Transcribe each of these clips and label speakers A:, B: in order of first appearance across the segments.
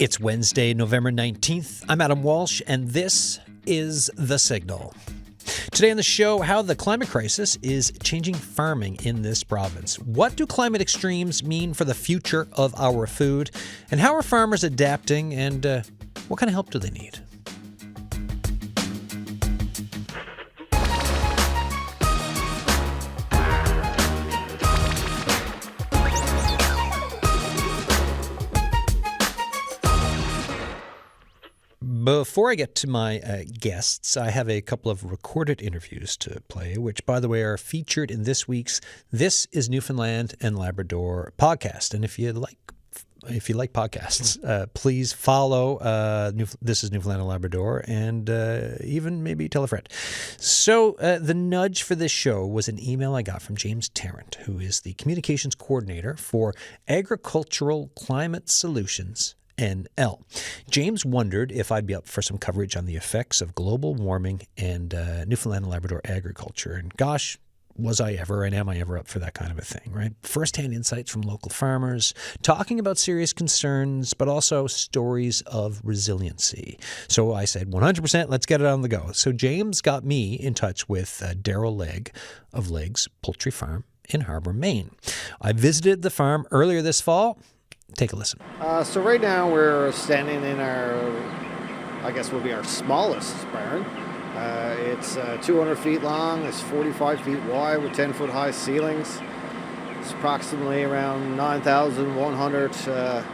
A: It's Wednesday, November 19th. I'm Adam Walsh, and this is The Signal. Today on the show, how the climate crisis is changing farming in this province. What do climate extremes mean for the future of our food? And how are farmers adapting, and what kind of help do they need? Before I get to my guests, I have a couple of recorded interviews to play, which, by the way, are featured in this week's This is Newfoundland and Labrador podcast. And if you like podcasts, please follow This is Newfoundland and Labrador, and even maybe tell a friend. So the nudge for this show was an email I got from James Tarrant, who is the communications coordinator for Agricultural Climate Solutions NL. James wondered if I'd be up for some coverage on the effects of global warming and Newfoundland and Labrador agriculture. And gosh, was I ever, and am I ever up for that kind of a thing, right? First-hand insights from local farmers, talking about serious concerns, but also stories of resiliency. So I said, 100%, let's get it on the go. So James got me in touch with Darryl Legge of Legge's Poultry Farm in Harbour, Maine. I visited the farm earlier this fall. Take a listen.
B: So right now we're standing in our, I guess will be our smallest barn. It's 200 feet long, it's 45 feet wide with 10-foot high ceilings. It's approximately around 9,100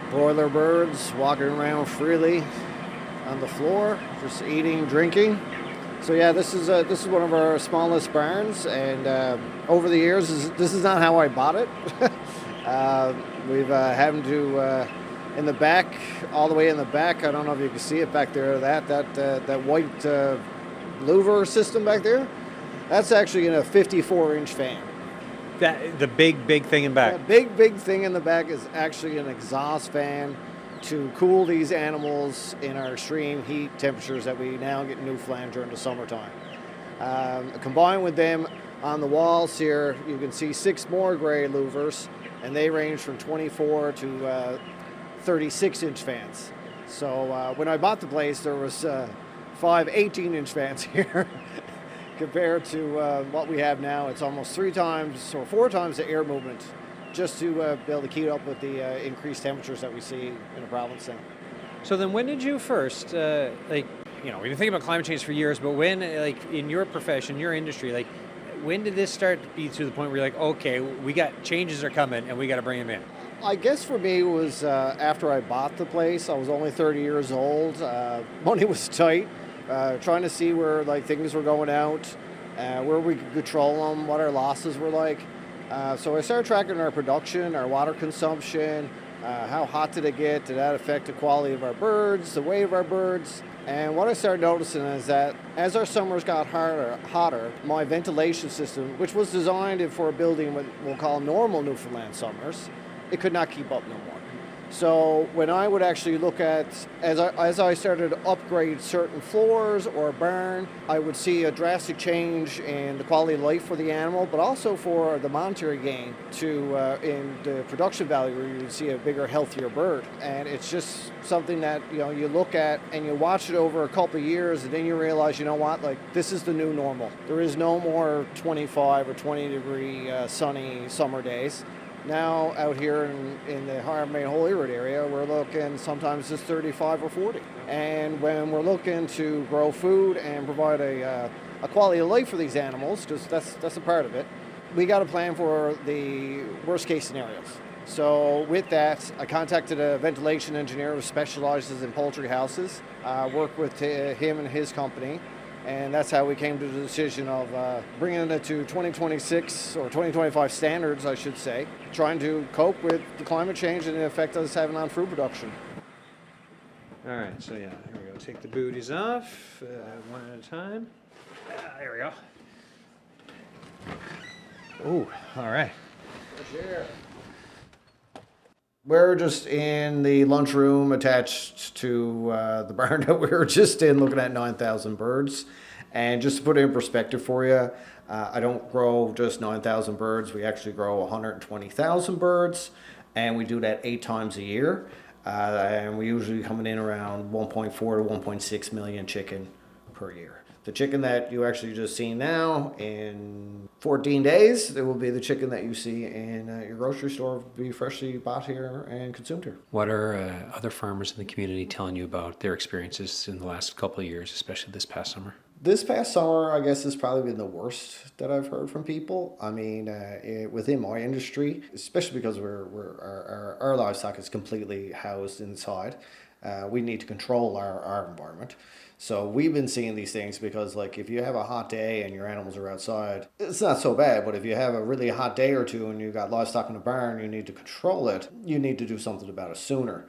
B: broiler birds walking around freely on the floor, just eating, drinking. So yeah, this is one of our smallest barns, and over the years, this is not how I bought it. We've having to in the back, all the way in the back. I don't know if you can see it back there. That white louver system back there. That's actually in a 54-inch fan.
A: The big thing in back.
B: The big thing in the back is actually an exhaust fan to cool these animals in our extreme heat temperatures that we now get in Newfoundland during the summertime. Combined with them on the walls here, you can see 6 more gray louvers. And they range from 24 to 36-inch fans. So when I bought the place, there was 5 18-inch fans here. Compared to what we have now, it's almost 3 times or 4 times the air movement, just to be able to keep up with the increased temperatures that we see in the province now.
A: So then when did you first, we've been thinking about climate change for years, but when, in your profession, your industry, when did this start to be to the point where you're like, okay, we got changes are coming and we got to bring them in?
B: I guess for me it was after I bought the place. I was only 30 years old. Money was tight. Trying to see where things were going out, where we could control them, what our losses were like. So I started tracking our production, our water consumption, how hot did it get, did that affect the quality of our birds, the weight of our birds. And what I started noticing is that as our summers got hotter, my ventilation system, which was designed for a building what we'll call normal Newfoundland summers, it could not keep up no more. So when I would actually look at, as I started to upgrade certain floors or a barn, I would see a drastic change in the quality of life for the animal, but also for the monetary gain in the production value, where you would see a bigger, healthier bird. And it's just something that you look at and you watch it over a couple of years, and then you realize, you know what, this is the new normal. There is no more 25 or 20 degree sunny summer days. Now out here in the Harbour Main Holyrood area, we're looking sometimes just 35 or 40. And when we're looking to grow food and provide a quality of life for these animals, because that's a part of it, we got to plan for the worst case scenarios. So with that, I contacted a ventilation engineer who specializes in poultry houses, worked with him and his company. And that's how we came to the decision of bringing it to 2026 or 2025 standards, I should say, trying to cope with the climate change and the effect that it's having on food production.
A: All right, so yeah, here we go. Take the booties off, one at a time. There we go. Oh, all right.
B: Fresh air. We're just in the lunchroom attached to the barn that we were just in, looking at 9,000 birds. And just to put it in perspective for you, I don't grow just 9,000 birds. We actually grow 120,000 birds, and we do that 8 times a year. And we're usually coming in around 1.4 to 1.6 million chicken per year. The chicken that you actually just see now, in 14 days, it will be the chicken that you see in your grocery store, be freshly bought here and consumed here.
A: What are other farmers in the community telling you about their experiences in the last couple of years, especially this past summer?
B: This past summer, I guess, has probably been the worst that I've heard from people. I mean, within my industry, especially because our livestock is completely housed inside, we need to control our environment. So we've been seeing these things because, like, if you have a hot day and your animals are outside, it's not so bad. But if you have a really hot day or two and you've got livestock in the barn, you need to control it. You need to do something about it sooner.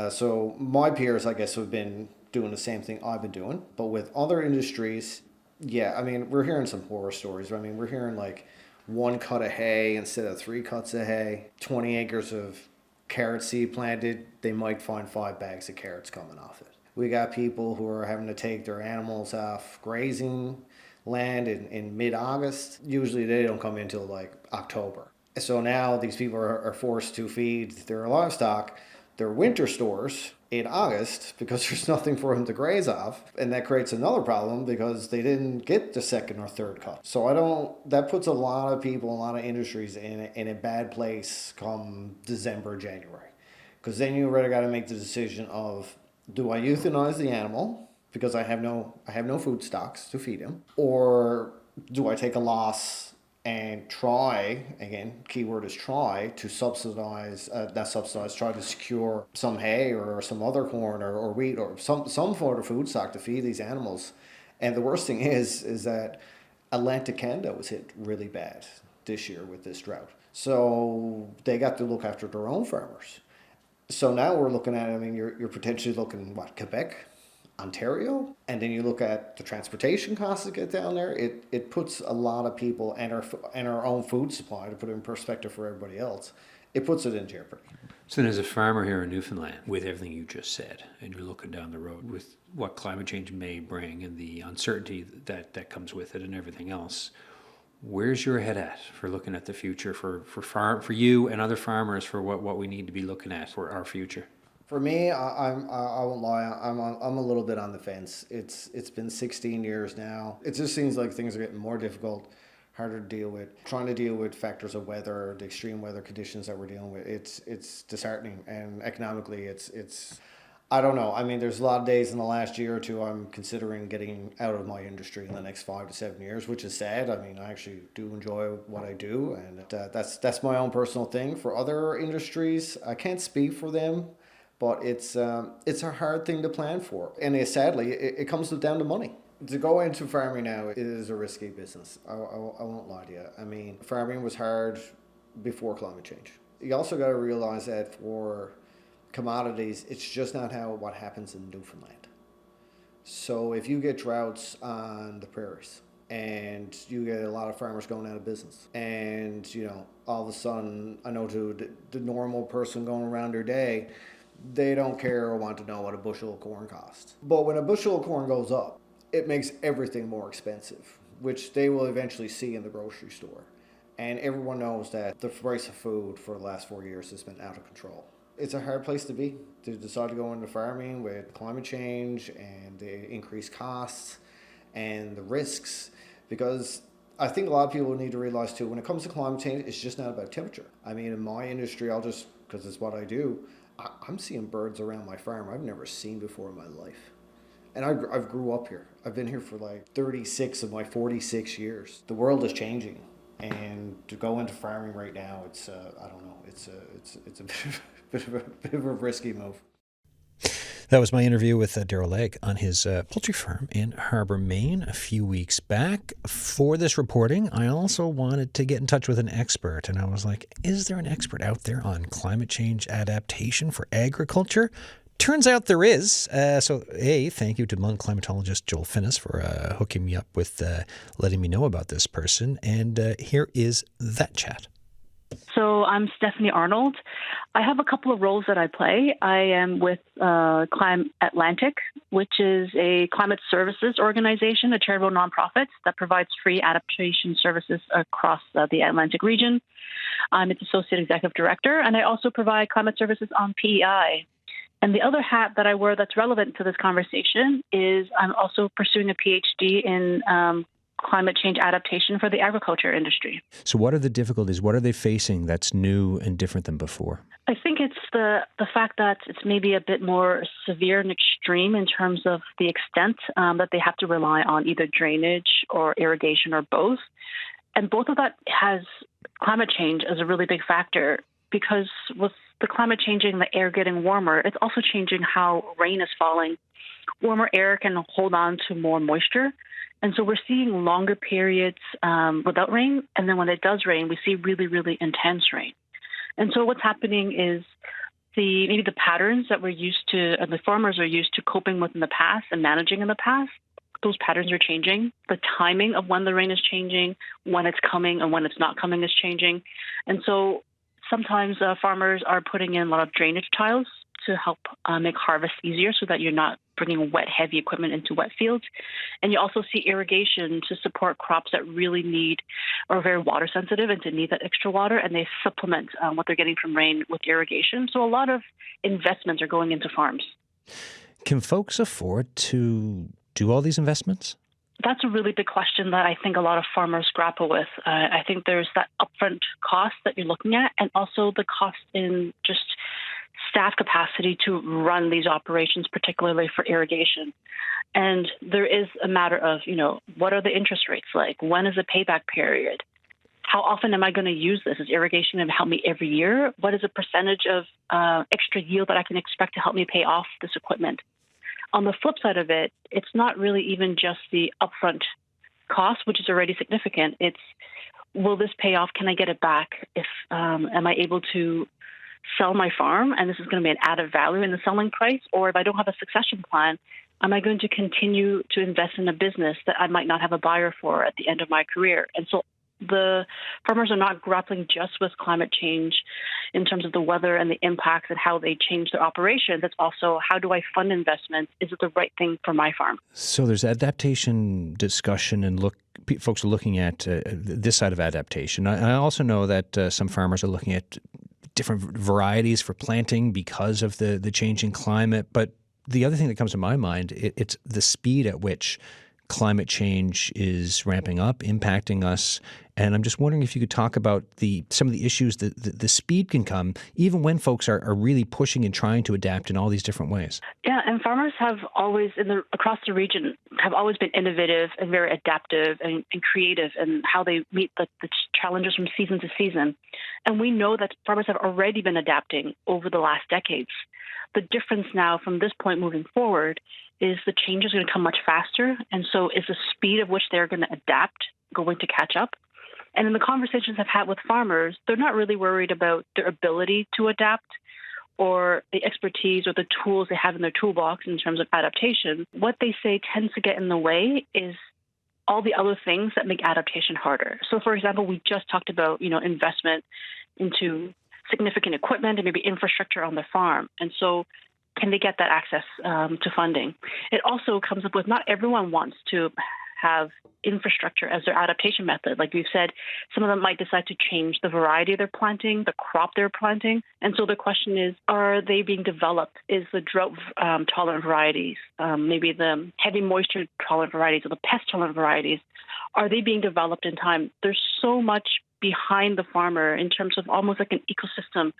B: So my peers, I guess, have been doing the same thing I've been doing. But with other industries, yeah, I mean, we're hearing some horror stories. I mean, we're hearing like 1 cut of hay instead of 3 cuts of hay, 20 acres of carrot seed planted, they might find 5 bags of carrots coming off it. We got people who are having to take their animals off grazing land in mid-August. Usually they don't come in until like October. So now these people are forced to feed their livestock their winter stores in August because there's nothing for them to graze off. And that creates another problem because they didn't get the 2nd or 3rd cut. So that puts a lot of people, a lot of industries in a bad place come December, January. Because then you already got to make the decision of, do I euthanize the animal because I have no food stocks to feed him, or do I take a loss and try, again, keyword is try, to try to secure some hay or some other corn or wheat or some sort of food stock to feed these animals. And the worst thing is that Atlantic Canada was hit really bad this year with this drought. So they got to look after their own farmers. So now we're looking at, I mean, you're potentially looking, Quebec, Ontario, and then you look at the transportation costs to get down there. It puts a lot of people and our own food supply, to put it in perspective for everybody else, it puts it in jeopardy.
A: So as a farmer here in Newfoundland, with everything you just said, and you're looking down the road with what climate change may bring and the uncertainty that comes with it and everything else, where's your head at for looking at the future for you and other farmers, for what we need to be looking at for our future?
B: For me, I won't lie. I'm a little bit on the fence. It's been 16 years now. It just seems like things are getting more difficult, harder to deal with. Trying to deal with factors of weather, the extreme weather conditions that we're dealing with. It's disheartening, and economically, it's. I don't know. I mean, there's a lot of days in the last year or two I'm considering getting out of my industry in the next 5 to 7 years, which is sad. I mean, I actually do enjoy what I do, and that's my own personal thing. For other industries, I can't speak for them, but it's a hard thing to plan for. And sadly, it comes down to money. To go into farming now, it is a risky business. I won't lie to you. I mean, farming was hard before climate change. You also got to realize that for commodities, it's just not what happens in Newfoundland. So if you get droughts on the prairies and you get a lot of farmers going out of business, and all of a sudden, I know to the normal person going around their day, they don't care or want to know what a bushel of corn costs. But when a bushel of corn goes up, it makes everything more expensive, which they will eventually see in the grocery store. And everyone knows that the price of food for the last 4 years has been out of control. It's a hard place to be, to decide to go into farming with climate change and the increased costs and the risks, because I think a lot of people need to realize too, when it comes to climate change, it's just not about temperature. I mean, in my industry, because it's what I do, I'm seeing birds around my farm I've never seen before in my life. And I've grew up here. I've been here for like 36 of my 46 years. The world is changing. And to go into farming right now, it's I don't know, it's a bit of a risky move. That was my interview with Darryl Legge on his poultry farm in Harbour, Maine a few weeks back. For this reporting, I also wanted to get in touch with an expert, and I was like, is there an expert out there on climate change adaptation for agriculture? Turns out there is. So, thank you to Hmong climatologist Joel Finnis for hooking me up with letting me know about this person. And here is that chat.
C: So I'm Stephanie Arnold. I have a couple of roles that I play. I am with Climatlantic, which is a climate services organization, a charitable nonprofit that provides free adaptation services across the Atlantic region. I'm its associate executive director, and I also provide climate services on PEI. And the other hat that I wear that's relevant to this conversation is I'm also pursuing a PhD in climate change adaptation for the agriculture industry.
A: So what are the difficulties? What are they facing that's new and different than before?
C: I think it's the fact that it's maybe a bit more severe and extreme in terms of the extent that they have to rely on either drainage or irrigation or both. And both of that has climate change as a really big factor, because with the climate changing, the air getting warmer, it's also changing how rain is falling. Warmer air can hold on to more moisture. And so we're seeing longer periods without rain. And then when it does rain, we see really, really intense rain. And so what's happening is maybe the patterns that we're used to, and the farmers are used to coping with in the past and managing in the past, those patterns are changing. The timing of when the rain is changing, when it's coming and when it's not coming is changing. And so sometimes farmers are putting in a lot of drainage tiles to help make harvest easier so that you're not bringing wet, heavy equipment into wet fields. And you also see irrigation to support crops that really need or are very water sensitive and to need that extra water, and they supplement what they're getting from rain with irrigation. So a lot of investments are going into farms.
A: Can folks afford to do all these investments?
C: That's a really big question that I think a lot of farmers grapple with. I think there's that upfront cost that you're looking at, and also the cost in just staff capacity to run these operations, particularly for irrigation. And there is a matter of, what are the interest rates like? When is the payback period? How often am I going to use this? Is irrigation going to help me every year? What is a percentage of extra yield that I can expect to help me pay off this equipment? On the flip side of it, it's not really even just the upfront cost, which is already significant. It's, will this pay off? Can I get it back? Am I able to sell my farm? And this is going to be an added value in the selling price. Or if I don't have a succession plan, am I going to continue to invest in a business that I might not have a buyer for at the end of my career? And so the farmers are not grappling just with climate change in terms of the weather and the impacts and how they change their operations. It's also, how do I fund investments? Is it the right thing for my farm?
A: So there's adaptation discussion, and folks are looking at this side of adaptation. I also know that some farmers are looking at different varieties for planting because of the changing climate. But the other thing that comes to my mind, it's the speed at which climate change is ramping up, impacting us. And I'm just wondering if you could talk about some of the issues that the speed can come, even when folks are really pushing and trying to adapt in all these different ways.
C: Yeah, and farmers have always, across the region, have always been innovative and very adaptive and creative in how they meet the challenges from season to season. And we know that farmers have already been adapting over the last decades. The difference now from this point moving forward is the change is going to come much faster. And so is the speed of which they're going to adapt going to catch up? And in the conversations I've had with farmers, they're not really worried about their ability to adapt or the expertise or the tools they have in their toolbox in terms of adaptation. What they say tends to get in the way is all the other things that make adaptation harder. So, for example, we just talked about, investment into significant equipment and maybe infrastructure on the farm. And so can they get that access to funding? It also comes up with not everyone wants to have infrastructure as their adaptation method. Like we've said, some of them might decide to change the variety they're planting, the crop they're planting. And so the question is, are they being developed? Is the drought-tolerant varieties, maybe the heavy moisture-tolerant varieties or the pest-tolerant varieties, are they being developed in time? There's so much behind the farmer in terms of almost like an ecosystem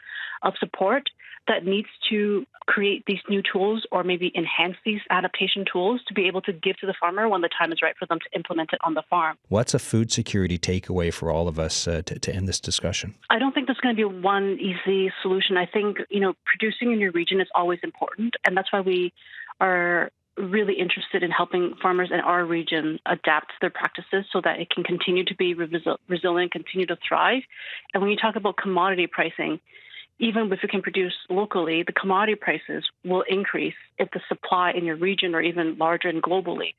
C: of support that needs to create these new tools or maybe enhance these adaptation tools to be able to give to the farmer when the time is right for them to implement it on the farm.
A: What's a food security takeaway for all of us to end this discussion?
C: I don't think there's going to be one easy solution. I think, producing in your region is always important, and that's why we are really interested in helping farmers in our region adapt their practices so that it can continue to be resilient, continue to thrive. And when you talk about commodity pricing, even if you can produce locally, the commodity prices will increase if the supply in your region or even larger and globally,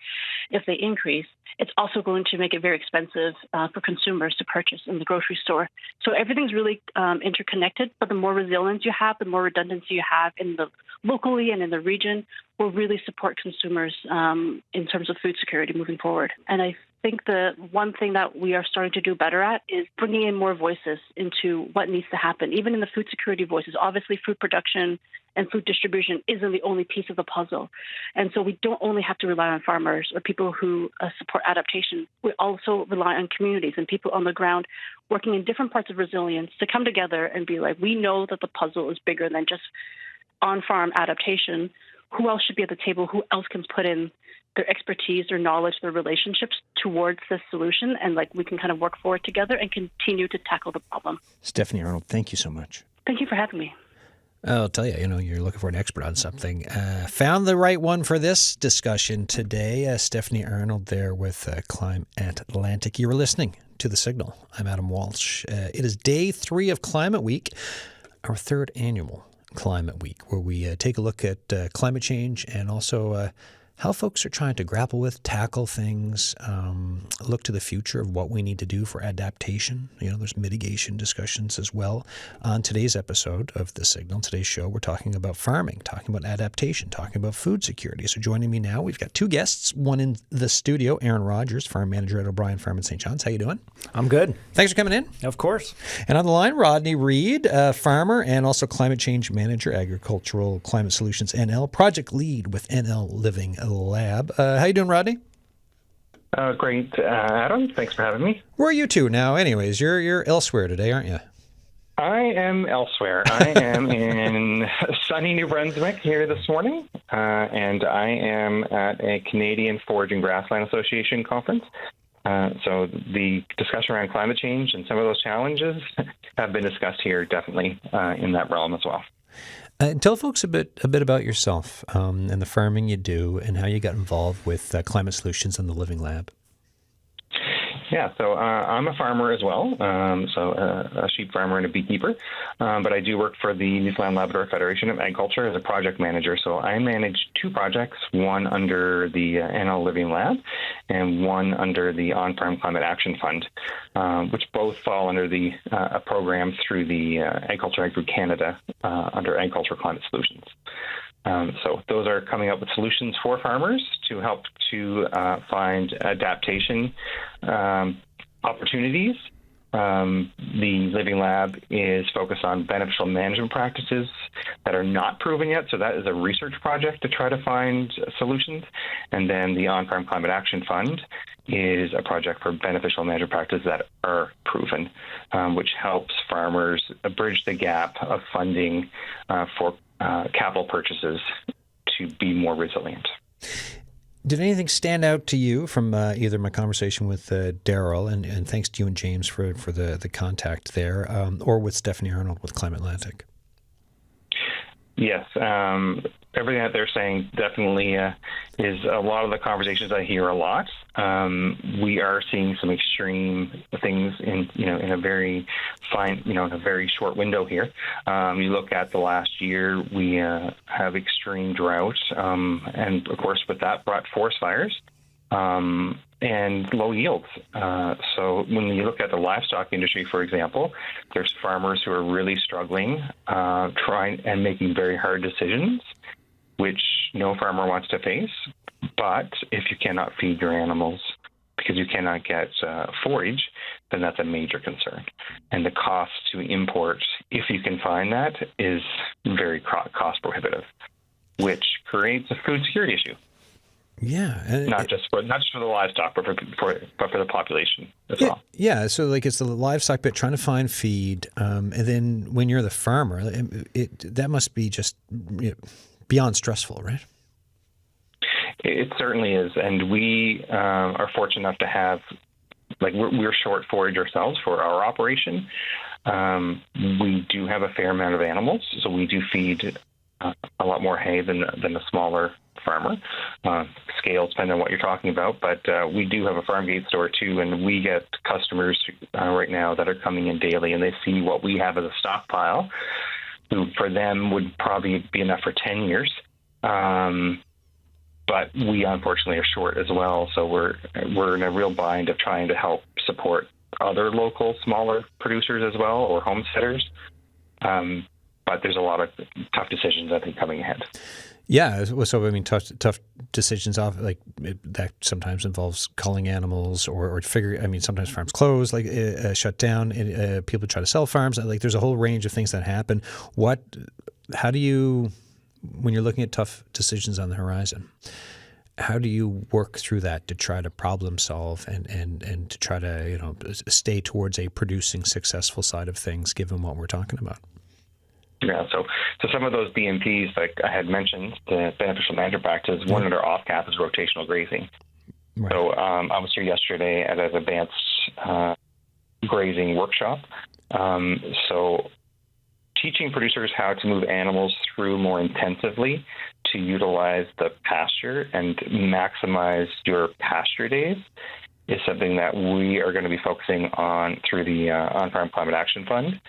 C: if they increase. It's also going to make it very expensive for consumers to purchase in the grocery store. So everything's really interconnected, but the more resilience you have, the more redundancy you have in the locally and in the region will really support consumers in terms of food security moving forward. And I think the one thing that we are starting to do better at is bringing in more voices into what needs to happen, even in the food security voices. Obviously, food production and food distribution isn't the only piece of the puzzle. And so we don't only have to rely on farmers or people who support adaptation. We also rely on communities and people on the ground working in different parts of resilience to come together and be like, we know that the puzzle is bigger than just on-farm adaptation. Who else should be at the table? Who else can put in their expertise, their knowledge, their relationships towards this solution? And we can kind of work forward together and continue to tackle the problem.
A: Stephanie Arnold, thank you so much.
C: Thank you for having me.
A: I'll tell you, you're looking for an expert on something. Found the right one for this discussion today. Stephanie Arnold there with Climatlantic. You were listening to The Signal. I'm Adam Walsh. It is day 3 of Climate Week, our 3rd annual Climate Week, where we take a look at climate change and also how folks are trying to grapple with, tackle things, look to the future of what we need to do for adaptation. There's mitigation discussions as well. On today's episode of The Signal, today's show, we're talking about farming, talking about adaptation, talking about food security. So joining me now, we've got 2 guests, one in the studio, Aaron Rogers, farm manager at O'Brien Farm in St. John's. How you doing?
D: I'm good.
A: Thanks for coming in.
D: Of course.
A: And on the line, Rodney Reid, farmer and also climate change manager, Agricultural Climate Solutions NL, project lead with NL Living Lab. How you doing, Rodney?
E: Great, Adam. Thanks for having me.
A: Where are you two now? Anyways, you're elsewhere today, aren't you?
E: I am elsewhere. I am in sunny New Brunswick here this morning, and I am at a Canadian Forage and Grassland Association conference. So the discussion around climate change and some of those challenges have been discussed here, definitely in that realm as well.
A: Tell folks a bit about yourself and the farming you do and how you got involved with Climate Solutions and the Living Lab.
E: Yeah, so I'm a farmer as well, a sheep farmer and a beekeeper, but I do work for the Newfoundland Labrador Federation of Agriculture as a project manager. So I manage 2 projects, one under the NL Living Lab and one under the On-Farm Climate Action Fund, which both fall under the a program through the Agriculture Agri Canada under Agricultural Climate Solutions. So those are coming up with solutions for farmers to help to find adaptation opportunities. The Living Lab is focused on beneficial management practices that are not proven yet. So that is a research project to try to find solutions. And then the On-Farm Climate Action Fund is a project for beneficial management practices that are proven, which helps farmers bridge the gap of funding for capital purchases to be more resilient.
A: Did anything stand out to you from either my conversation with Darryl, and thanks to you and James for the contact there, or with Stephanie Arnold with Climatlantic?
E: Yes. Everything that they're saying definitely is a lot of the conversations I hear a lot. We are seeing some extreme things in a very fine, in a very short window here. You look at the last year, we have extreme drought, and of course with that brought forest fires. And low yields. So when you look at the livestock industry, for example, there's farmers who are really struggling, trying and making very hard decisions, which no farmer wants to face. But if you cannot feed your animals because you cannot get forage, then that's a major concern. And the cost to import, if you can find that, is very cost prohibitive, which creates a food security issue.
A: Yeah,
E: not just for the livestock, but for the population as well.
A: Yeah, so it's the livestock bit, trying to find feed, and then when you're the farmer, that must be just beyond stressful, right?
E: It certainly is, and we are fortunate enough to have, we're short forage ourselves for our operation. We do have a fair amount of animals, so we do feed a lot more hay than a smaller farmer. Scale depending on what you're talking about, but we do have a farm gate store too, and we get customers right now that are coming in daily, and they see what we have as a stockpile, who for them would probably be enough for 10 years. But we unfortunately are short as well, so we're in a real bind of trying to help support other local smaller producers as well, or homesteaders. but there's a lot of tough decisions, I think, coming ahead.
A: Yeah, so I mean, tough decisions off that sometimes involves culling animals or figure. I mean, sometimes farms close, shut down. And, people try to sell farms. There's a whole range of things that happen. How do you, when you're looking at tough decisions on the horizon, how do you work through that to try to problem solve and to try to stay towards a producing successful side of things, given what we're talking about?
E: Yeah, so some of those BMPs, like I had mentioned, the beneficial management practices, one of their off-cap is rotational grazing. Right. So I was here yesterday at an advanced grazing workshop. So teaching producers how to move animals through more intensively to utilize the pasture and maximize your pasture days is something that we are going to be focusing on through the On-Farm Climate Action Fund.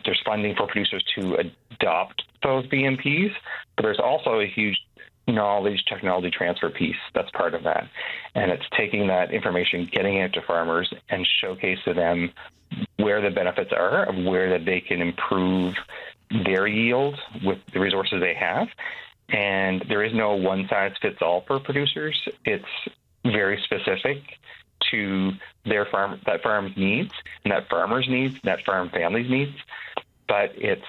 E: There's funding for producers to adopt those BMPs, but there's also a huge technology transfer piece that's part of that. And it's taking that information, getting it to farmers, and showcase to them where the benefits are, of where that they can improve their yield with the resources they have. And there is no one-size-fits-all for producers. It's very specific to their farm, that farm's needs, and that farmer's needs, that farm family's needs. But it's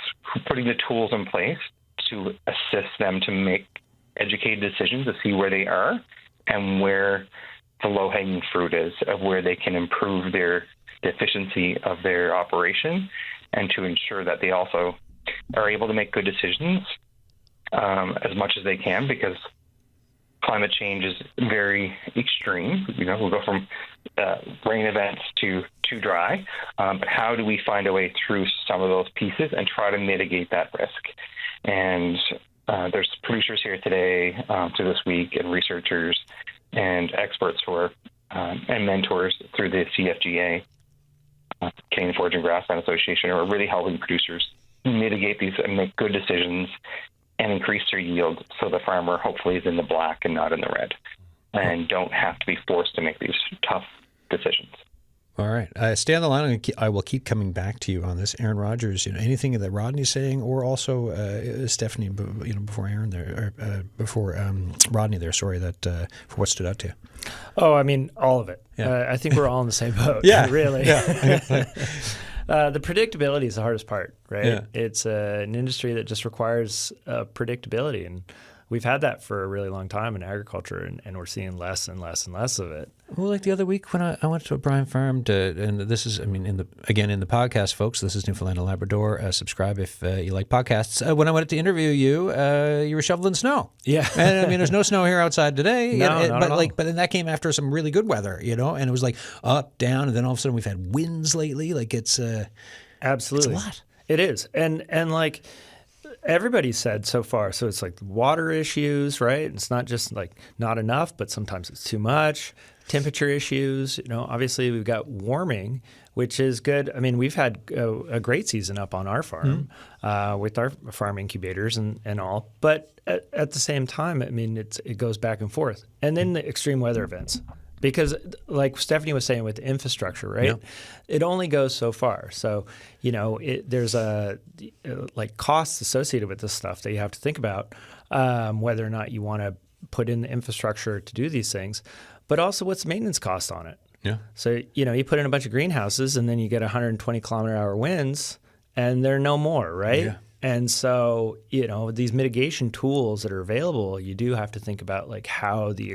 E: putting the tools in place to assist them to make educated decisions to see where they are and where the low-hanging fruit is, of where they can improve the efficiency of their operation, and to ensure that they also are able to make good decisions as much as they can, because climate change is very extreme. We'll go from rain events to too dry. But how do we find a way through some of those pieces and try to mitigate that risk? And there's producers here today, to this week, and researchers and experts who are and mentors through the CFGA, Canadian Forage and Grassland Association, who are really helping producers mitigate these and make good decisions and increase their yield, so the farmer hopefully is in the black and not in the red, and don't have to be forced to make these tough decisions.
A: All right. Stay on the line. I will keep coming back to you on this. Aaron Rogers, anything that Rodney's saying, or also Stephanie, before Aaron there, before Rodney there, sorry, for what stood out to you?
D: Oh, I mean, all of it. Yeah. I think we're all in the same boat.
A: Yeah.
D: Really.
A: Yeah.
D: The predictability is the hardest part, right?
A: Yeah.
D: It's an industry that just requires predictability, and we've had that for a really long time in agriculture, and we're seeing less and less and less of it.
A: Well, like the other week when I went to a Bryan farm, and this is, in the podcast, folks, this is Newfoundland and Labrador. Subscribe if you like podcasts. When I went to interview you, you were shoveling snow.
D: Yeah.
A: And there's no snow here outside today.
D: No, not at all.
A: But then that came after some really good weather, and it was like up, down, and then all of a sudden we've had winds lately. It's
D: absolutely,
A: it's a lot.
D: It is, and like everybody said so far. So it's like water issues, right? It's not just like not enough, but sometimes it's too much. Temperature issues, obviously we've got warming, which is good. I mean, we've had a great season up on our farm with our farm incubators and all. But at the same time, it goes back and forth. And then the extreme weather events. Because like Stephanie was saying with the infrastructure, right? Yeah. It only goes so far. So, there's costs associated with this stuff that you have to think about, whether or not you want to put in the infrastructure to do these things, but also what's the maintenance cost on it.
A: Yeah.
D: So, you put in a bunch of greenhouses and then you get 120 kilometer-hour winds and they're no more, right? Yeah. And so, these mitigation tools that are available, you do have to think about how the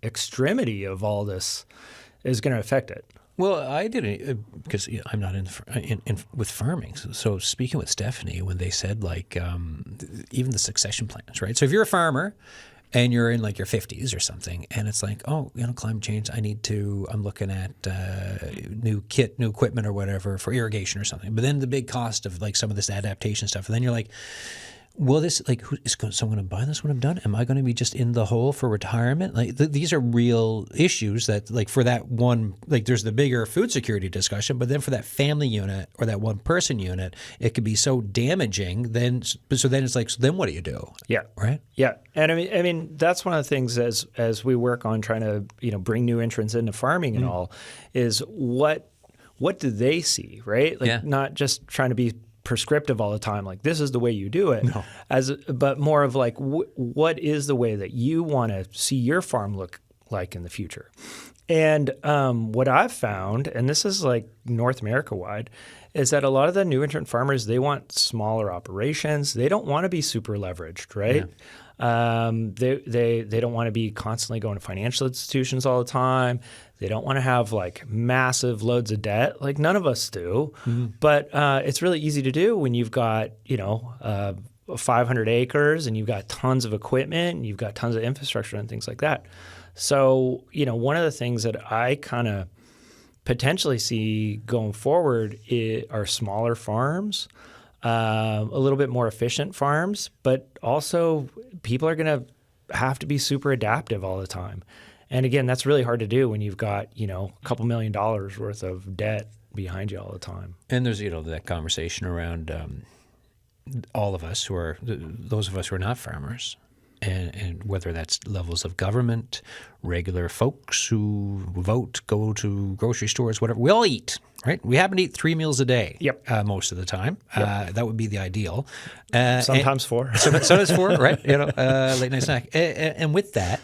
D: extremity of all this is going to affect it.
A: Well, I didn't, because I'm not in with farming. So speaking with Stephanie, when they said even the succession plans, right? So if you're a farmer and you're in your 50s or something, and it's climate change, I'm looking at new equipment or whatever for irrigation or something. But then the big cost of some of this adaptation stuff, and then you're like, will this, who is someone going to buy this when I'm done? Am I going to be just in the hole for retirement? These are real issues that, for that one, there's the bigger food security discussion, but then for that family unit or that one person unit, it could be so damaging. Then what do you do? Yeah. Right.
D: Yeah. And I mean, that's one of the things as we work on trying to, bring new entrants into farming and all, is what do they see, right? Not just trying to be prescriptive all the time, like this is the way you do it, but more of like what is the way that you want to see your farm look like in the future. And what I've found, and this is like North America wide, is that a lot of the new entrant farmers, they want smaller operations. They don't want to be super leveraged, right? They don't want to be constantly going to financial institutions all the time. They don't want to have like massive loads of debt, like none of us do. But it's really easy to do when you've got 500 acres and you've got tons of equipment and you've got tons of infrastructure and things like that. So one of the things that I kind of potentially see going forward are smaller farms. A little bit more efficient farms, but also people are going to have to be super adaptive all the time. And again, that's really hard to do when you've got, a couple $1 million worth of debt behind you all the time.
A: And there's, that conversation around all of us those of us who are not farmers, and whether that's levels of government, regular folks who vote, go to grocery stores, whatever. We all eat, right? We happen to eat 3 meals a day.
D: Yep.
A: Most of the time. That would be the ideal.
D: Sometimes 4.
A: Sometimes 4, right? Late night snack. And with that,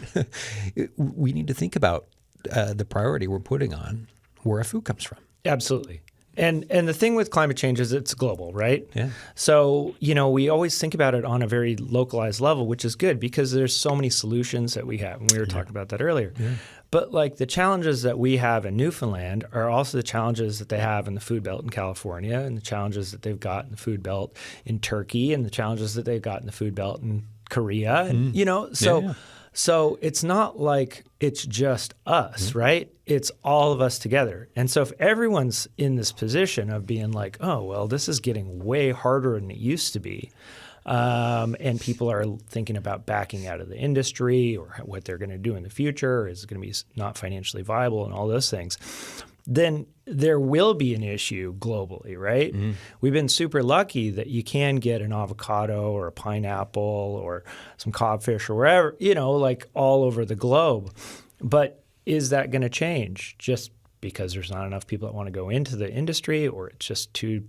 A: we need to think about the priority we're putting on where our food comes from.
D: Absolutely. And the thing with climate change is it's global, right?
A: Yeah.
D: So, we always think about it on a very localized level, which is good because there's so many solutions that we have. And we were talking about that earlier. Yeah. But like the challenges that we have in Newfoundland are also the challenges that they have in the food belt in California, and the challenges that they've got in the food belt in Turkey, and the challenges that they've got in the food belt in Korea. And, So it's not like it's just us, right? It's all of us together. And so if everyone's in this position of being like, oh, well, this is getting way harder than it used to be, and people are thinking about backing out of the industry or what they're going to do in the future, or is it going to be not financially viable and all those things, then there will be an issue globally, right? We've been super lucky that you can get an avocado or a pineapple or some codfish or wherever, like all over the globe. But is that going to change just because there's not enough people that want to go into the industry, or it's just too,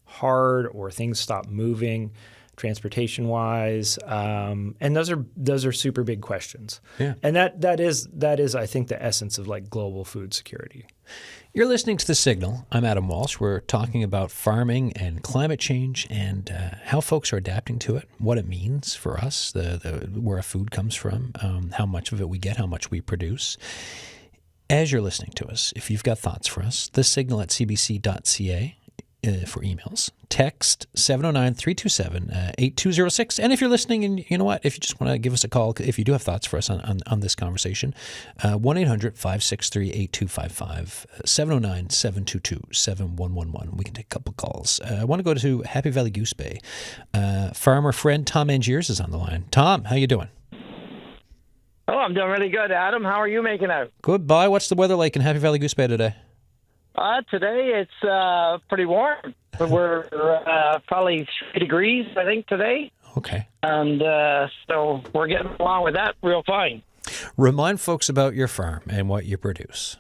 D: hard, or things stop moving transportation-wise? And those are super big questions.
A: Yeah.
D: And that is, I think, the essence of like global food security.
A: You're listening to The Signal. I'm Adam Walsh. We're talking about farming and climate change and how folks are adapting to it, what it means for us, where our food comes from, how much of it we get, how much we produce. As you're listening to us, if you've got thoughts for us, thesignal@cbc.ca for emails. Text 709-327-8206. And if you're listening and you know what, if you just want to give us a call, if you do have thoughts for us on this conversation, 1-800-563-8255, 709-722-7111. We can take a couple calls. I want to go to Happy Valley Goose Bay. Farmer friend Tom Angiers is on the line. Tom, how you doing?
F: Oh, I'm doing really good, Adam. How are you making out?
A: Goodbye. What's the weather like in Happy Valley Goose Bay today?
F: Today it's pretty warm. We're probably 3 degrees, I think, today.
A: Okay.
F: And so we're getting along with that real fine.
A: Remind folks about your farm and what you produce.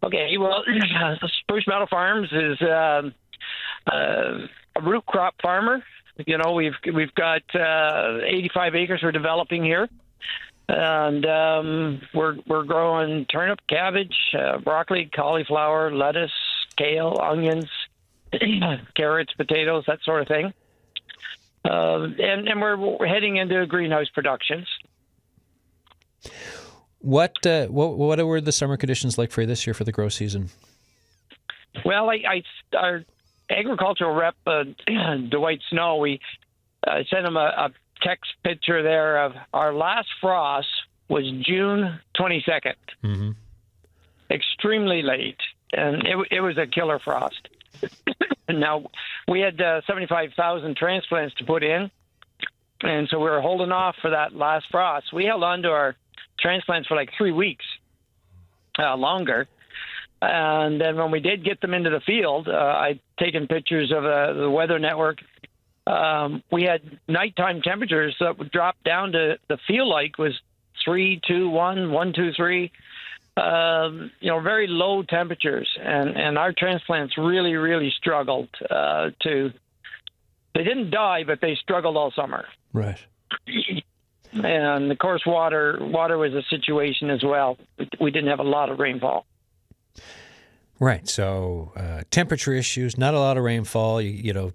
F: Okay, well, Spruce Meadow Farms is a root crop farmer. We've got 85 acres we're developing here. And we're growing turnip, cabbage, broccoli, cauliflower, lettuce, kale, onions, carrots, potatoes, that sort of thing. And we're heading into greenhouse productions.
A: What were the summer conditions like for you this year for the grow season?
F: Well, our agricultural rep, Dwight Snow, we sent him a text picture there of our last frost was June 22nd. Mm-hmm. Extremely late, and it was a killer frost. Now, we had 75,000 transplants to put in, and so we were holding off for that last frost. We held on to our transplants for like 3 weeks longer, and then when we did get them into the field, I'd taken pictures of the Weather Network. We had nighttime temperatures that would drop down to the feel like was 3, 2, 1, 1, 2, 3. very low temperatures, and our transplants really, really struggled to. They didn't die, but they struggled all summer.
A: Right.
F: And of course, water was a situation as well. We didn't have a lot of rainfall.
A: Right. So temperature issues, not a lot of rainfall.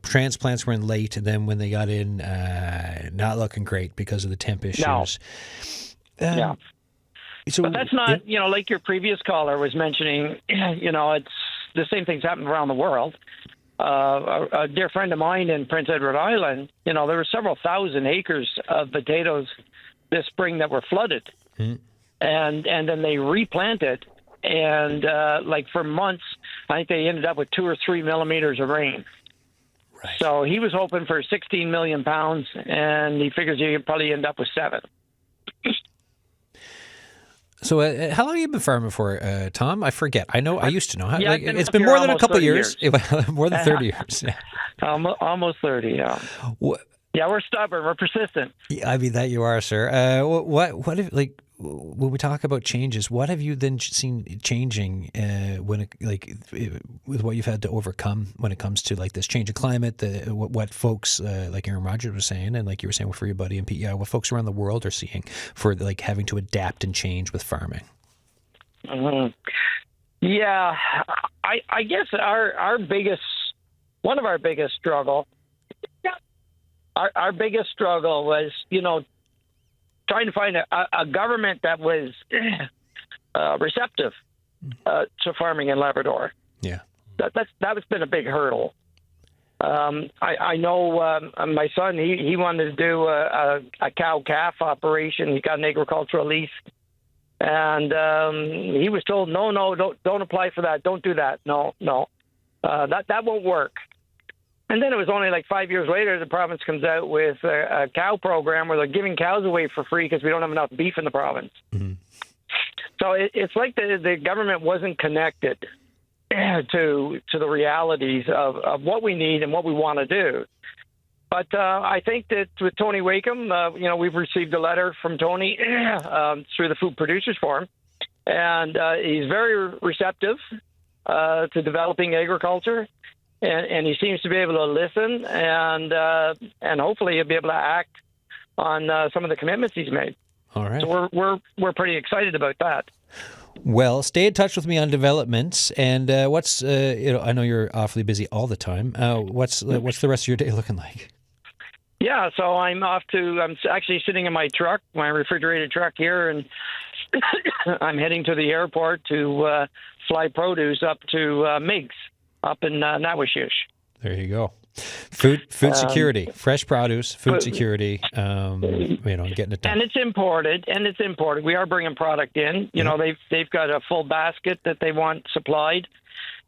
A: Transplants were in late, and then when they got in, not looking great because of the temp issues.
F: No.
A: Yeah. So,
F: but that's not, like your previous caller was mentioning, it's the same thing's happened around the world. A dear friend of mine in Prince Edward Island, there were several thousand acres of potatoes this spring that were flooded. And then they replanted. And for months, I think they ended up with 2 or 3 millimeters of rain.
A: Right.
F: So he was hoping for 16 million pounds, and he figures he could probably end up with 7.
A: So how long have you been farming for, Tom? I forget. I know. I used to know.
F: Yeah,
A: It's been more than a couple of years. More than 30 years. Yeah.
F: Almost 30, yeah. Yeah, we're stubborn. We're persistent.
A: I mean, that you are, sir. What if, when we talk about changes, what have you then seen changing with what you've had to overcome when it comes to this change of climate? What folks like Aaron Rodgers was saying, and like you were saying for your buddy and PEI, what folks around the world are seeing for having to adapt and change with farming.
F: Yeah, I guess one of our biggest struggle. Our biggest struggle was, trying to find a government that was receptive to farming in Labrador.
A: Yeah,
F: that's been a big hurdle. I know my son, he wanted to do a cow-calf operation. He got an agricultural lease, and he was told, no, don't apply for that. Don't do that. No, that won't work. And then it was only 5 years later, the province comes out with a cow program where they're giving cows away for free because we don't have enough beef in the province. Mm-hmm. So it's like the government wasn't connected to the realities of what we need and what we want to do. But I think that with Tony Wakeham, we've received a letter from Tony through the Food Producers Forum, and he's very receptive to developing agriculture. And he seems to be able to listen, and hopefully he'll be able to act on some of the commitments he's made.
A: All right.
F: So we're pretty excited about that.
A: Well, stay in touch with me on developments. And what's I know you're awfully busy all the time. What's the rest of your day looking like?
F: Yeah, so I'm actually sitting in my truck, my refrigerated truck here, and I'm heading to the airport to fly produce up to Meigs. Up in Nawashish.
A: There you go. Food security, fresh produce, food security. Getting it done.
F: And it's imported. We are bringing product in. They've got a full basket that they want supplied,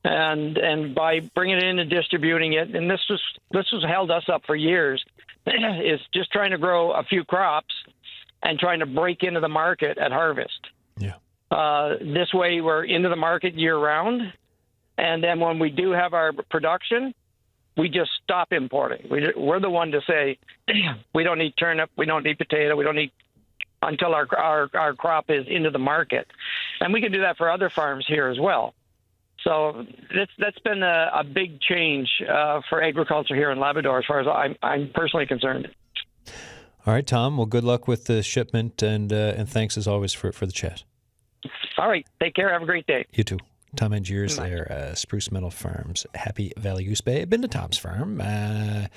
F: and by bringing it in and distributing it, and this was held us up for years, is just trying to grow a few crops and trying to break into the market at harvest.
A: Yeah.
F: This way, we're into the market year round. And then when we do have our production, we just stop importing. We're the one to say, we don't need turnip, we don't need potato, we don't need until our crop is into the market. And we can do that for other farms here as well. So that's been a big change for agriculture here in Labrador as far as I'm personally concerned.
A: All right, Tom. Well, good luck with the shipment, and thanks as always for the chat. All
F: right. Take care. Have a great day.
A: You too. Tom Angiers there, Spruce Meadow Farms, Happy Valley Goose Bay. I've been to Tom's farm and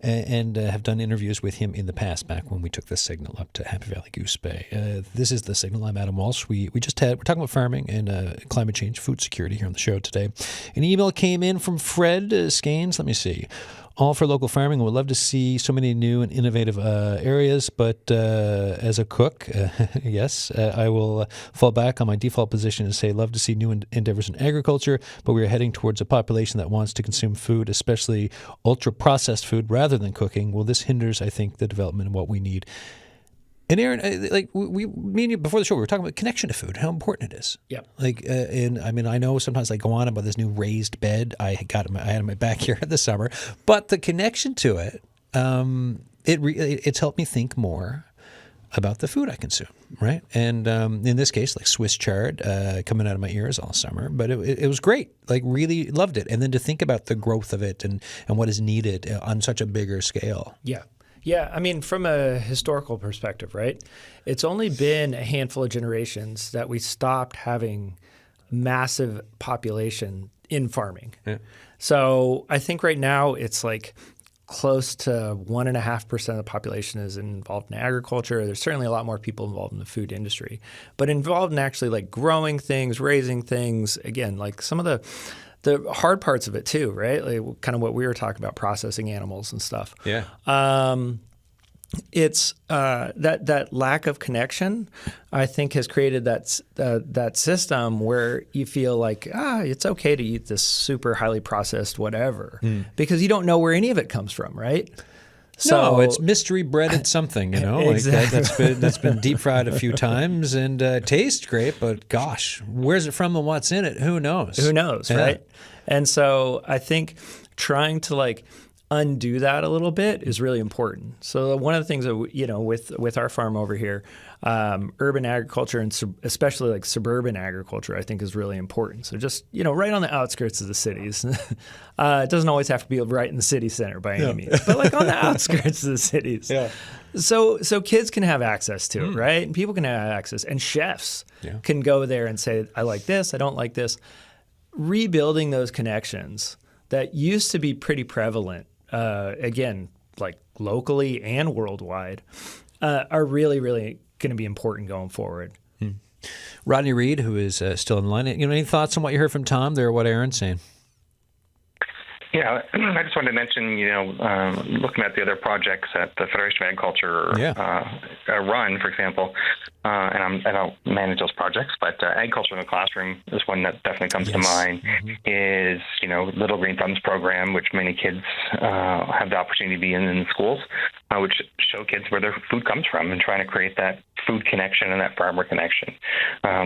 A: have done interviews with him in the past, back when we took the signal up to Happy Valley Goose Bay. This is the signal. I'm Adam Walsh. We're talking about farming and climate change, food security here on the show today. An email came in from Fred Scanes. Let me see. All for local farming. Would love to see so many new and innovative areas, but as a cook, yes, I will fall back on my default position and say love to see new endeavors in agriculture, but we are heading towards a population that wants to consume food, especially ultra-processed food, rather than cooking. Well, this hinders, I think, the development of what we need. And Aaron, me and you before the show, we were talking about connection to food, how important it is.
D: Yeah.
A: I know sometimes I go on about this new raised bed I had in my backyard this summer, but the connection to it, it's helped me think more about the food I consume, right? And in this case, like Swiss chard coming out of my ears all summer, but it was great. Like really loved it. And then to think about the growth of it and what is needed on such a bigger scale.
D: Yeah. Yeah. I mean, from a historical perspective, right? It's only been a handful of generations that we stopped having massive population in farming.
A: Yeah.
D: So I think right now it's like close to 1.5% of the population is involved in agriculture. There's certainly a lot more people involved in the food industry, but involved in actually like growing things, raising things. Again, like some of the hard parts of it too, right? Like kind of what we were talking about, processing animals and stuff.
A: Yeah.
D: It's that lack of connection, I think, has created that system where you feel like it's okay to eat this super highly processed whatever because you don't know where any of it comes from, right?
A: So it's mystery breaded something,
D: Exactly.
A: Like that's been deep fried a few times and tastes great, but gosh, where's it from and what's in it? Who knows?
D: Who knows,
A: Yeah.
D: right? And so I think trying to like undo that a little bit is really important. So one of the things that with our farm over here, urban agriculture and especially like suburban agriculture, I think is really important. So just right on the outskirts of the cities. It doesn't always have to be right in the city center by any means, but like on the outskirts of the cities.
A: Yeah.
D: So kids can have access to it, right? And people can have access, and chefs can go there and say, I like this, I don't like this. Rebuilding those connections that used to be pretty prevalent. Again, like locally and worldwide, are really, really going to be important going forward.
A: Rodney Reid, who is still in line, any thoughts on what you heard from Tom there, or what Aaron's saying?
E: Yeah, I just wanted to mention, looking at the other projects that the Federation of Agriculture run, for example, and I don't manage those projects, but Agriculture in the Classroom is one that definitely comes to mind, is, Little Green Thumbs program, which many kids have the opportunity to be in schools, which show kids where their food comes from and trying to create that food connection and that farmer connection,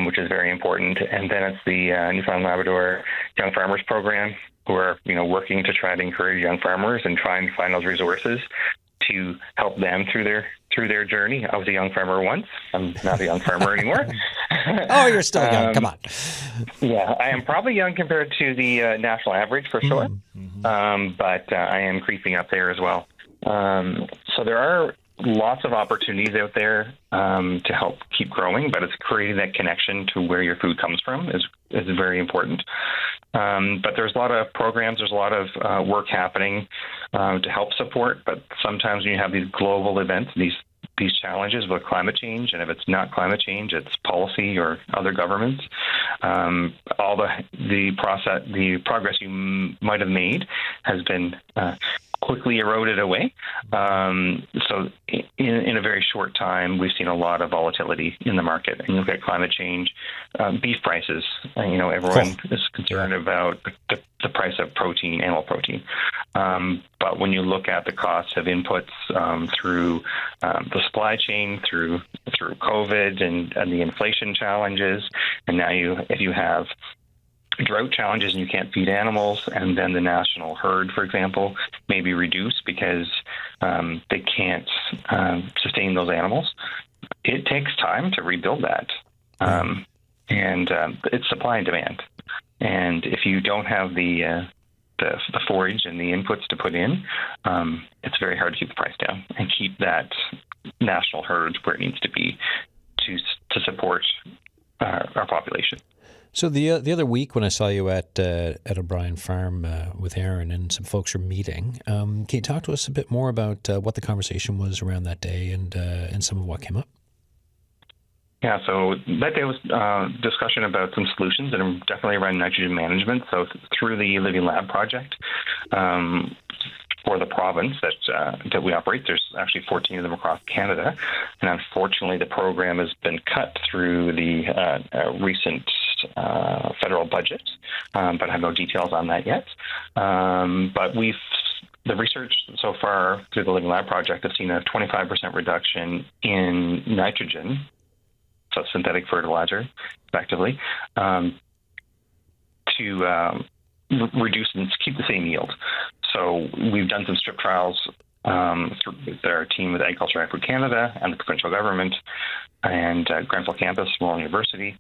E: which is very important. And then it's the Newfoundland Labrador Young Farmers Program, who are, working to try to encourage young farmers and try and find those resources to help them through their journey. I was a young farmer once. I'm not a young farmer anymore.
A: Oh, you're still young. Come on.
E: Yeah, I am probably young compared to the national average for sure, but I am creeping up there as well. So there are lots of opportunities out there to help keep growing, but it's creating that connection to where your food comes from is very important. But there's a lot of programs, there's a lot of work happening to help support, but sometimes when you have these global events, these challenges with climate change, and if it's not climate change, it's policy or other governments, all the progress you might have made has been quickly eroded away. So in a very short time, we've seen a lot of volatility in the market. And you look at climate change, beef prices, everyone is concerned about the price of protein, animal protein. But when you look at the costs of inputs through the supply chain, through COVID and the inflation challenges, and now if you have drought challenges and you can't feed animals, and then the national herd, for example, may be reduced because they can't sustain those animals. It takes time to rebuild that. And it's supply and demand. And if you don't have the forage and the inputs to put in, it's very hard to keep the price down and keep that national herd where it needs to be to support our population.
A: So the other week when I saw you at O'Brien Farm with Aaron and some folks were meeting, can you talk to us a bit more about what the conversation was around that day and some of what came up?
E: Yeah, so that day was discussion about some solutions and definitely around nitrogen management. So through the Living Lab project for the province that we operate, there's actually 14 of them across Canada. And unfortunately, the program has been cut through the recent federal budget, but I have no details on that yet. But the research so far through the Living Lab project has seen a 25% reduction in nitrogen, so synthetic fertilizer, effectively, to reduce and keep the same yield. So we've done some strip trials through our team with Agriculture Agri Canada and the provincial government and Grenfell Campus, Moore University,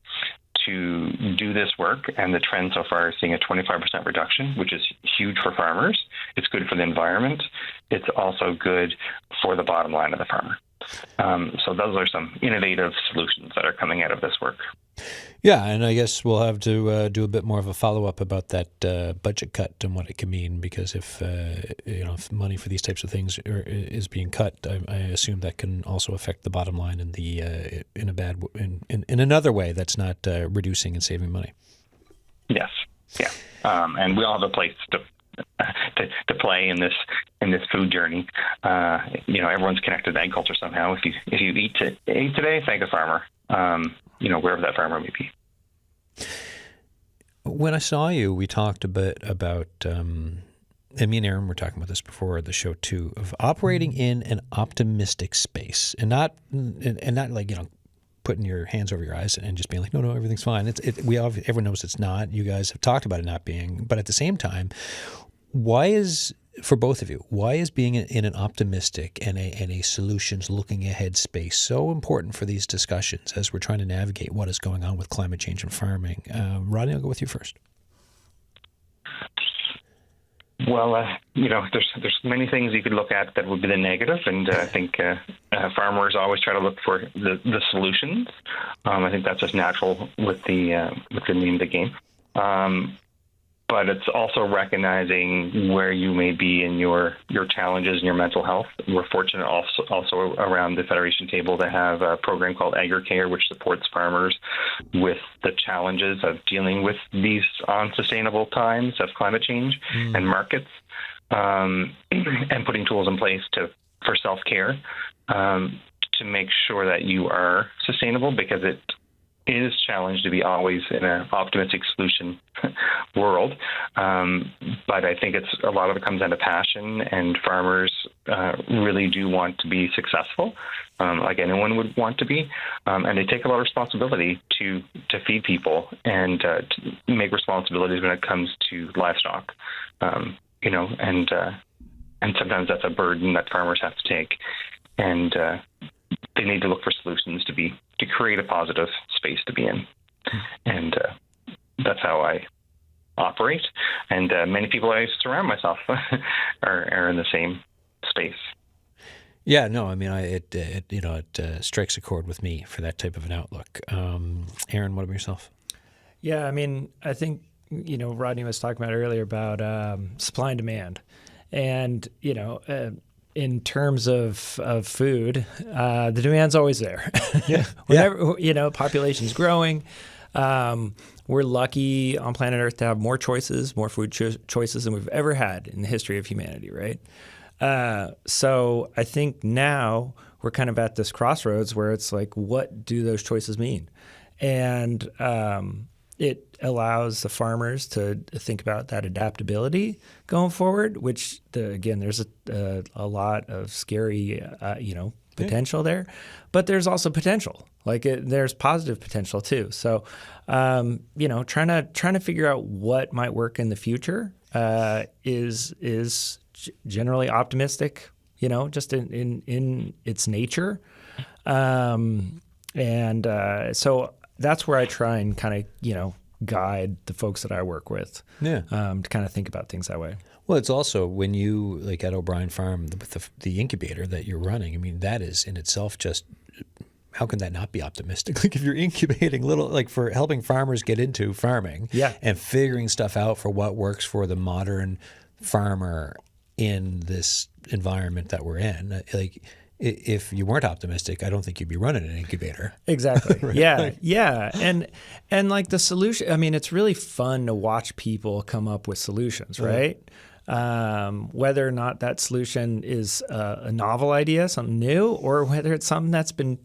E: to do this work. And the trend so far is seeing a 25% reduction, which is huge for farmers. It's good for the environment. It's also good for the bottom line of the farmer. So those are some innovative solutions that are coming out of this work.
A: Yeah, and I guess we'll have to do a bit more of a follow-up about that budget cut and what it can mean, because if if money for these types of things is being cut, I assume that can also affect the bottom line in another way that's not reducing and saving money.
E: Yes, yeah, and we all have a place to play in this food journey. Everyone's connected to agriculture somehow. If you eat today, thank a farmer. Wherever that farmer may be.
A: When I saw you, we talked a bit about, and me and Aaron were talking about this before the show too, of operating in an optimistic space, and not like putting your hands over your eyes and just being like, no, everything's fine. Everyone knows it's not. You guys have talked about it not being, but at the same time, for both of you, why is being in an optimistic and a solutions looking ahead space so important for these discussions as we're trying to navigate what is going on with climate change and farming? Rodney, I'll go with you first.
E: Well, there's many things you could look at that would be the negative, and I think farmers always try to look for the solutions. I think that's just natural with the name of the game. But it's also recognizing where you may be in your challenges and your mental health. We're fortunate also around the Federation table to have a program called AgriCare, which supports farmers with the challenges of dealing with these unsustainable times of climate change and markets, and putting tools in place for self-care to make sure that you are sustainable, because it is challenged to be always in an optimistic solution world. But I think a lot of it comes down to passion, and farmers really do want to be successful, like anyone would want to be. And they take a lot of responsibility to feed people and to make responsibilities when it comes to livestock, and sometimes that's a burden that farmers have to take. And they need to look for solutions to create a positive space to be in. And that's how I operate. And many people I surround myself are in the same space.
A: Yeah, no, I mean, it strikes a chord with me for that type of an outlook. Aaron, what about yourself?
D: Yeah, I mean, I think, Rodney was talking about earlier about supply and demand. And, in terms of food, the demand's always there.
A: Yeah.
D: Whenever, population's growing. We're lucky on planet Earth to have more choices, more food choices than we've ever had in the history of humanity, right? So I think now we're kind of at this crossroads where it's like, what do those choices mean? And it allows the farmers to think about that adaptability going forward, which, again, there's a lot of scary, potential there. But there's also potential. There's positive potential too. So, trying to figure out what might work in the future is generally optimistic, just in its nature. So that's where I try and kind of, guide the folks that I work with to kind of think about things that way.
A: Well, it's also when you, like at O'Brien Farm, with the incubator that you're running, I mean, that is in itself just, how can that not be optimistic? Like if you're incubating for helping farmers get into farming and figuring stuff out for what works for the modern farmer in this environment that we're in, if you weren't optimistic, I don't think you'd be running an incubator.
D: Exactly.
A: Right?
D: Yeah. And like the solution, I mean, it's really fun to watch people come up with solutions, right? Whether or not that solution is a novel idea, something new, or whether it's something that's been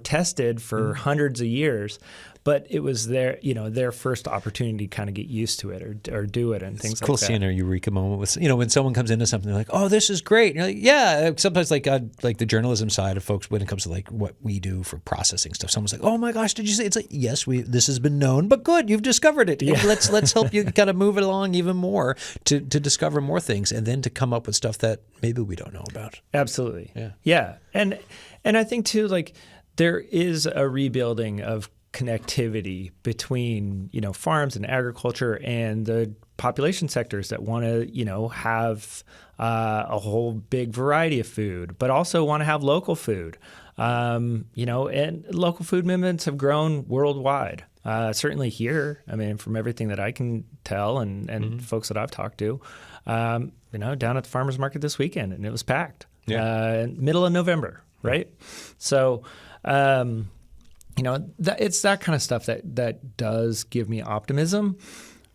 D: tested for hundreds of years, but it was their first opportunity to kind of get used to it or do it and things like that.
A: It's cool seeing a eureka moment with, when someone comes into something like, oh, this is great. And you're like, yeah. Sometimes like the journalism side of folks, when it comes to like what we do for processing stuff, someone's like, oh my gosh, did you say? It's like, yes, this has been known, but good, you've discovered it. Yeah. Let's help you kind of move it along even more to discover more things and then to come up with stuff that maybe we don't know about.
D: Absolutely.
A: Yeah.
D: Yeah. And I think too, like there is a rebuilding of connectivity between farms and agriculture and the population sectors that want to have a whole big variety of food, but also want to have local food. And local food movements have grown worldwide. Certainly here, I mean, from everything that I can tell and folks that I've talked to, down at the farmers market this weekend, and it was packed. Yeah. Middle of November, right? So. It's that kind of stuff that does give me optimism.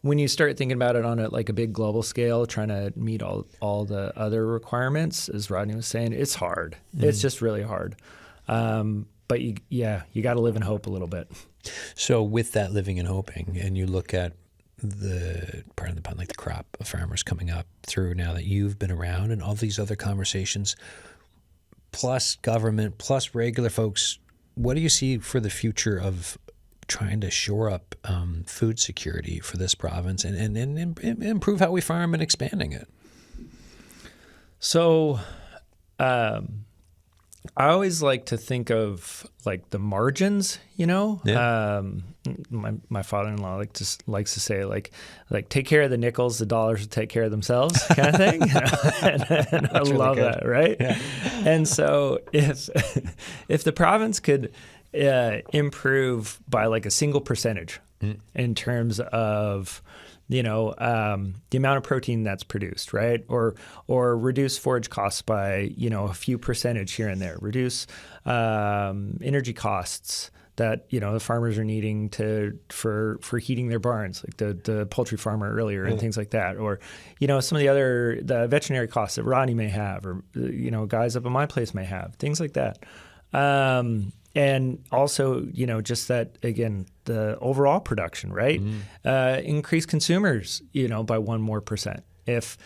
D: When you start thinking about it on a big global scale, trying to meet all the other requirements, as Rodney was saying, it's hard. It's just really hard. But you got to live in hope a little bit.
A: So with that living and hoping, and you look at the part of the pun, like the crop of farmers coming up through now that you've been around and all these other conversations, plus government, plus regular folks, what do you see for the future of trying to shore up food security for this province and improve how we farm and expanding it?
D: So I always like to think of like the margins, Yeah. My father-in-law likes to say like take care of the nickels, the dollars will take care of themselves, kind of thing. and I love that, right? Yeah. And so if the province could improve by like a single percentage in terms of the amount of protein that's produced, right? Or reduce forage costs by, a few percentage here and there, reduce energy costs that, the farmers are needing for heating their barns, like the poultry farmer earlier and things like that. Or, some of the veterinary costs that Rodney may have, or, guys up at my place may have, things like that. And also, just that, again, the overall production, right? Increase consumers, by 1% more. If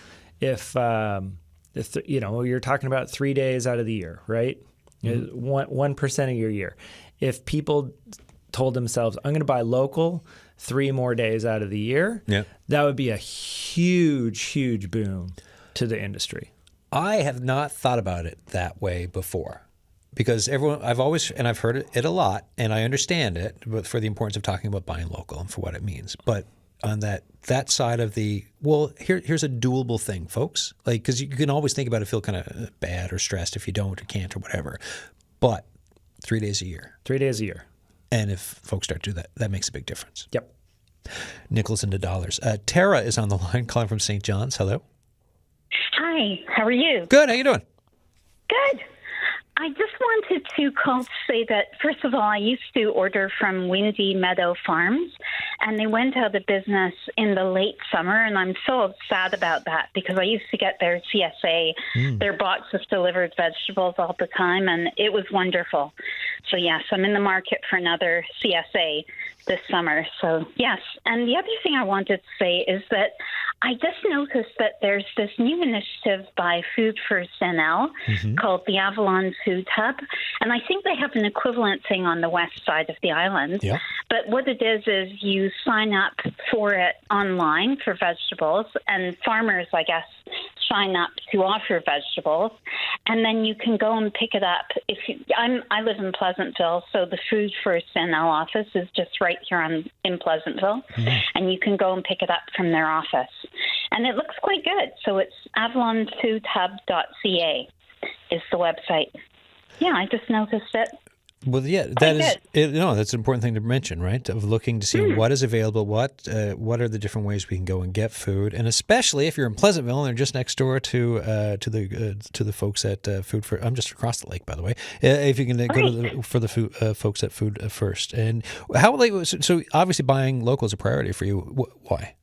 D: you're talking about 3 days out of the year, right? 1% of your year. If people told themselves, I'm going to buy local 3 more days out of the year, that would be a huge, huge boom to the industry.
A: I have not thought about it that way before. Because I've heard it a lot, and I understand it, but for the importance of talking about buying local and for what it means. But on that side of here's a doable thing, folks. Like, because you can always think about it, feel kind of bad or stressed if you don't or can't or whatever. But 3 days a year.
D: 3 days a year.
A: And if folks start to do that, that makes a big difference.
D: Yep.
A: Nickels into dollars. Tara is on the line, calling from St. John's. Hello.
G: Hi. How are you?
A: Good. How you doing?
G: Good. I just wanted to call to say that, first of all, I used to order from Windy Meadow Farms, and they went out of business in the late summer, and I'm so sad about that because I used to get their CSA, their box of delivered vegetables all the time, and it was wonderful. So, yes, I'm in the market for another CSA this summer. So, yes. And the other thing I wanted to say is that I just noticed that there's this new initiative by Food for SNL called the Avalon Food Hub. And I think they have an equivalent thing on the west side of the island. Yeah. But what it is you sign up for it online for vegetables, and farmers, I guess, sign up to offer vegetables, and then you can go and pick it up. I live in Pleasantville, so the Food for SNL office is just right here in Pleasantville, and you can go and pick it up from their office. And it looks quite good. So it's avalonfoodhub.ca is the website. Yeah, I just noticed it.
A: Well, yeah, that's an important thing to mention, right? Of looking to see what is available, what are the different ways we can go and get food, and especially if you're in Pleasantville and they're just next door to the folks at Food for. I'm just across the lake, by the way. If you can go to for the food, folks at Food First, and how so obviously buying local is a priority for you. Why?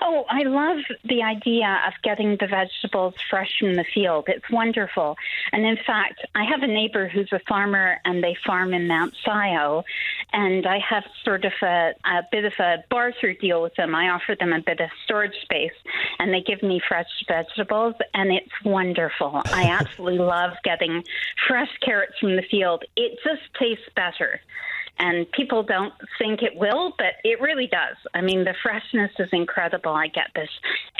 G: Oh, Oh, I love the idea of getting the vegetables fresh from the field. It's wonderful. And in fact, I have a neighbor who's a farmer, and they farm in Mount Scio. And I have sort of a bit of a barter deal with them. I offer them a bit of storage space, and they give me fresh vegetables, and it's wonderful. I absolutely love getting fresh carrots from the field. It just tastes better. And people don't think it will, but it really does. I mean, the freshness is incredible. I get this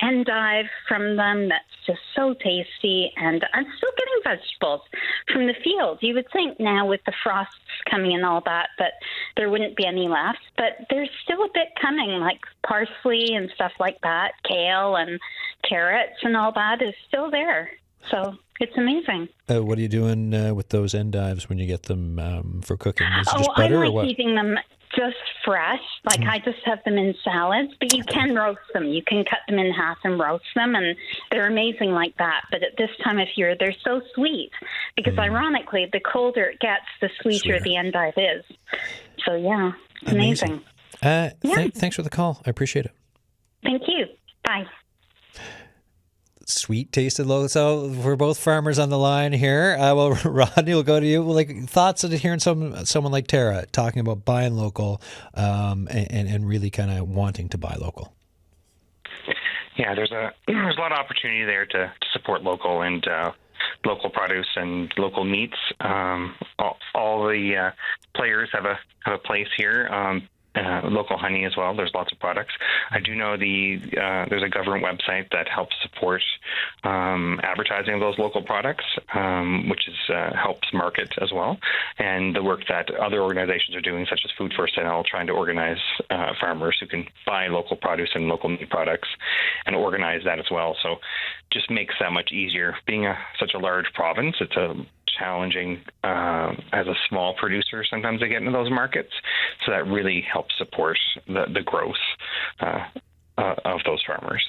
G: endive from them that's just so tasty, and I'm still getting vegetables from the field. You would think now with the frosts coming and all that there wouldn't be any left, but there's still a bit coming, like parsley and stuff like that, kale and carrots and all that is still there. So it's amazing.
A: What are you doing with those endives when you get them for cooking? Is it just butter
G: I
A: or what?
G: like eating them just fresh. Like I just have them in salads, but you can roast them. You can cut them in half and roast them, and they're amazing like that. But at this time of year, they're so sweet because ironically, the colder it gets, the sweeter the endive is. So yeah, it's amazing.
A: Thanks for the call. I appreciate it.
G: Thank you. Bye.
A: Sweet tasted local. So we're both farmers on the line here. Well, Rodney, we'll go to you. Like thoughts of hearing someone like Tara talking about buying local, and really kind of wanting to buy local.
E: Yeah, there's a lot of opportunity there to support local and local produce and local meats. All the players have a place here. Local honey as well. There's lots of products. I do know there's a government website that helps support advertising of those local products, which helps market as well. And the work that other organizations are doing, such as Food First NL, trying to organize farmers who can buy local produce and local meat products and organize that as well. So just makes that much easier. Being such a large province, it's challenging as a small producer sometimes to get into those markets. So that really helps support the growth of those farmers.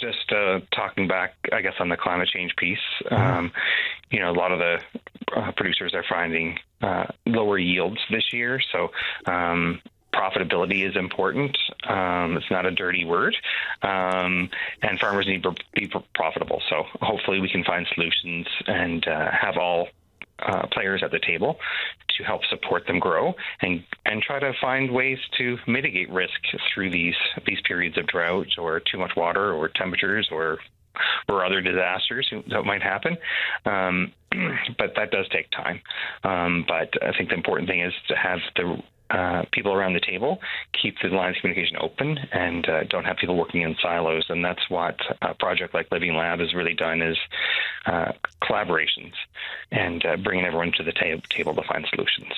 E: Just talking back, I guess, on the climate change piece, a lot of the producers are finding lower yields this year. So profitability is important. It's not a dirty word. And farmers need to be profitable. So hopefully we can find solutions and have all players at the table to help support them grow and try to find ways to mitigate risk through these periods of drought or too much water or temperatures or other disasters that might happen. But that does take time. But I think the important thing is to have the people around the table keep the lines of communication open and don't have people working in silos. And that's what a project like Living Lab has really done is collaborations and bringing everyone to the table to find solutions.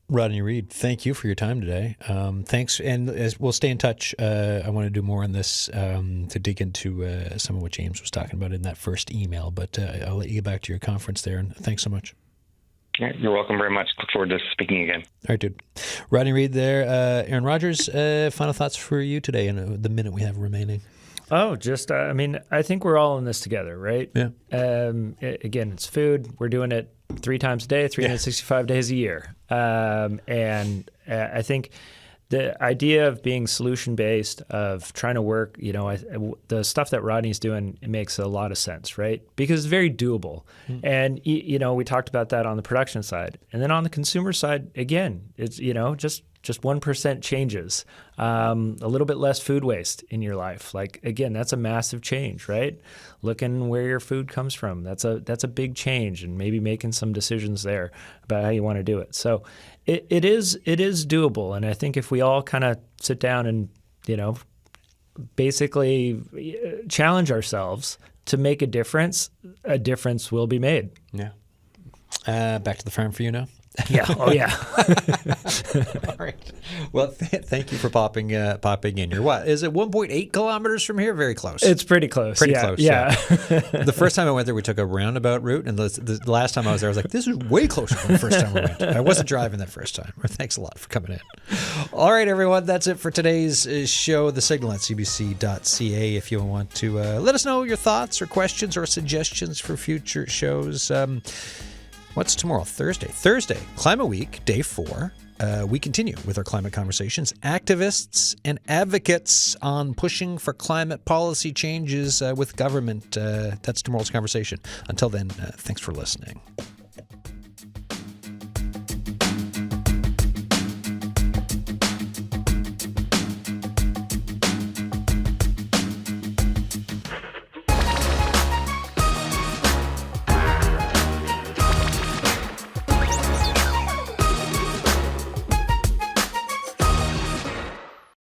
A: Rodney Reid, thank you for your time today. Thanks, and we'll stay in touch. I want to do more on this to dig into some of what James was talking about in that first email, but I'll let you get back to your conference there, and thanks so much.
E: Yeah, you're welcome very much. Look forward to speaking again.
A: All right, dude. Rodney Reid there. Aaron Rogers, final thoughts for you today in the minute we have remaining.
D: Oh, just, I think we're all in this together, right?
A: Yeah.
D: Again, it's food. We're doing it 3 times a day, 365 days a year. And I think the idea of being solution-based, of trying to work, the stuff that Rodney's doing, it makes a lot of sense, right? Because it's very doable. And, we talked about that on the production side. And then on the consumer side, again, it's, just 1% changes, a little bit less food waste in your life. Like, again, that's a massive change, right? Looking where your food comes from. That's a big change, and maybe making some decisions there about how you want to do it. So it is doable. And I think if we all kind of sit down and, basically challenge ourselves to make a difference will be made.
A: Yeah. Back to the farm for you now.
D: Yeah. Oh, yeah.
A: All right. Well, thank you for popping in here. What is it? 1.8 kilometers from here? Very close.
D: It's pretty close.
A: Pretty close.
D: Yeah.
A: The first time I went there, we took a roundabout route, and the last time I was there, I was like, "This is way closer than the first time we went." I wasn't driving that first time. Thanks a lot for coming in. All right, everyone. That's it for today's show. The Signal at cbc.ca. If you want to let us know your thoughts or questions or suggestions for future shows. What's tomorrow? Thursday. Thursday, Climate Week, day 4. We continue with our climate conversations. Activists and advocates on pushing for climate policy changes with government. That's tomorrow's conversation. Until then, thanks for listening.